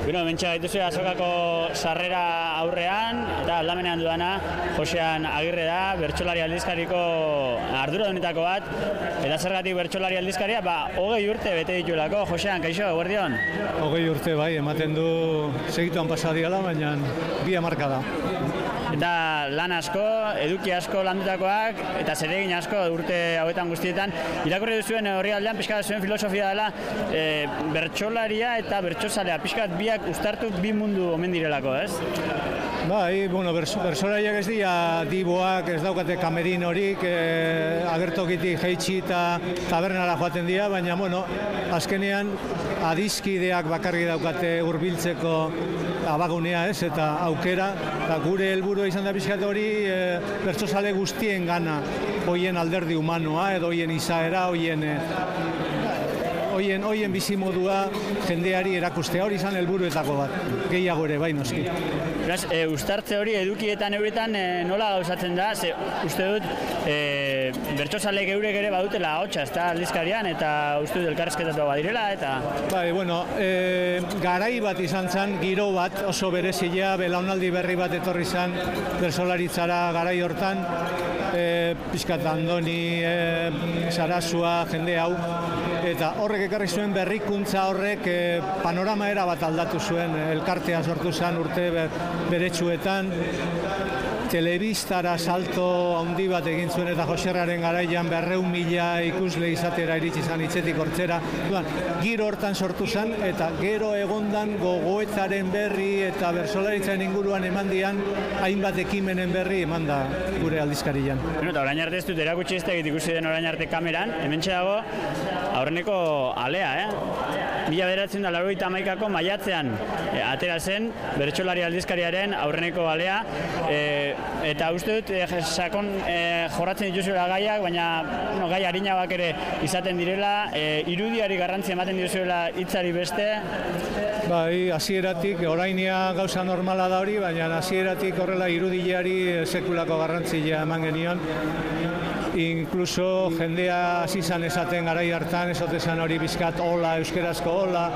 Bueno, mentxa gaituzu azokako sarrera aurrean, eta aldamenean duana Josean Agirre da, bertsolari aldizkariko arduradunetako bat, eta zergatik bertsolari aldizkaria, 20 urte bete dituelako. Josean, kaixo, eguerdion? 20 urte bai, ematen du segituan pasadiala, baina 2 hamarkada. Eta lan asko, eduki asko landutakoak, eta zeregin asko urte hauetan guztietan. Irakurri duzuen horri aldean, pixka zuen filosofia dela, bertsolaria eta bertsozalea, pixkat biak uztartu 2 mundu omen direlako, ez? Bai, bueno, bertsolariak ez dira diboak, ez daukate kamerin horik, agertokitik jeitsi eta tabernara joaten dira, baina, bueno, azkenean adiskideak bakarri daukate hurbiltzeko abagunea, ez, eta aukera, eta gure helburua izan da pixkat hori bertsozale guztien gana, hoien alderdi humanoa, edo hoien izaera, hoien bizimodua jendeari erakustea, hori izan helburuetako bat, gehiago ere, bai noski. Beraz, uztartze hori edukietan euretan nola gauzatzen da, ze uste dut bertsozaleek eurek ere badutela ahotsa, ez da, aldizkarian, eta uste dut elkarrezketatu badirela, eta... Bai, bueno, garai bat izan zen, giro bat oso berezia, belaunaldi berri bat etorri zen bertsolaritzara garai hortan, pixkat Andoni, Sarasua, jende hau, eta horrek ekarri zuen berrikuntza horrek panorama era bat aldatu zuen, elkartea sortu zen urte beretsuetan, telebistara salto handi bat egin zuen eta Joserraren garaian 200.000 ikusle izatera iritsi zen hitzetik hortzera. Giro hortan sortu zen eta gero egondan gogoetzaren berri eta bertsolaritzaren inguruan emandian hainbat ekimenen berri eman da gure aldizkarian. Bueno, eta orain arte ez dut erakutsi ez egit ikusi den orain arte kameran, hementxe dago aurreneko alea, 1991ko maiatzean atera zen bertsolari aldizkariaren aurreneko alea, eta uste dut sakon jorratzen dituzuela gaiak, baina gai arinagoak ere izaten direla, irudiari garrantzia ematen dituzuela hitzari beste. Bai, hasieratik, orainia gauza normala da hori, baina hasieratik horrela irudiari sekulako garrantzia eman genion. Inkluso jendea hasi izan esaten garai hartan, esotezan hori bizkat hola, euskerazko hola.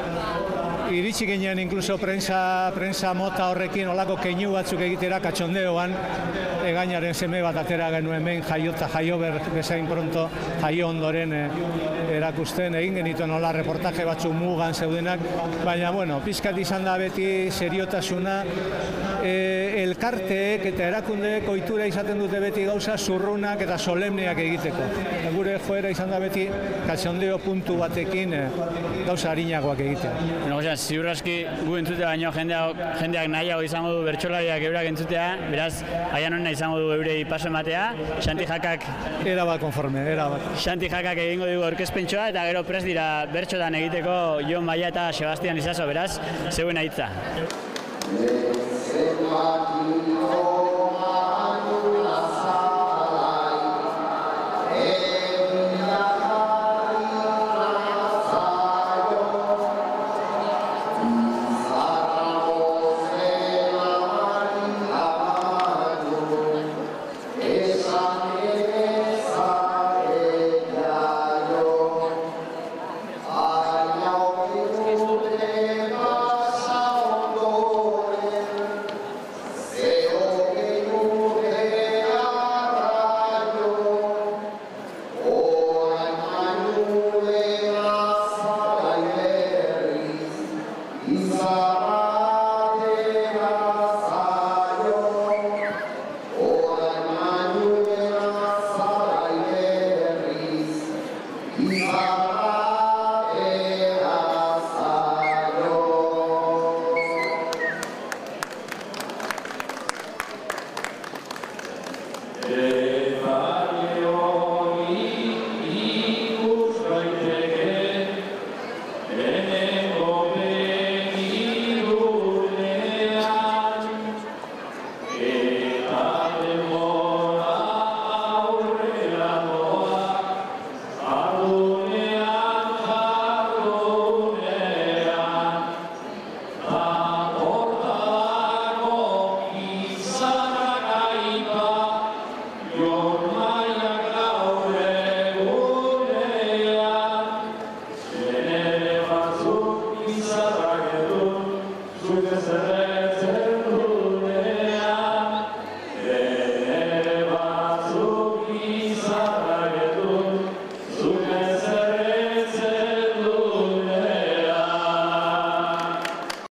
Iritsi ginean inkluso prensa mota horrekin olako keinu batzuk egitera katxondeoan, egainaren seme bat atera genuen hemen jaio bezain pronto, jaio ondoren erakusten, egin genituen hola reportaje batzuk mugan zeudenak, baina, bueno, pizkat izan da beti seriotasuna, elkarteek eta erakundeek ohitura izaten dute beti gauza zurrunak eta solemneak egiteko. Gure joera izan da beti katxondeo puntu batekin gauza harinagoak egitea. Bueno, ziur aski gu entzutea baino jendeak nahiago izango du bertsolariak eurak entzutea, beraz, aian hona izango du eurei paso ematea, Xanti Jakak... Erabat konforme, erabat. Xanti Jakak egingo dugu aurkezpentsoa eta gero prest dira bertsotan egiteko Jon Maia eta Sebastian Izaso, beraz, zeuen hitza.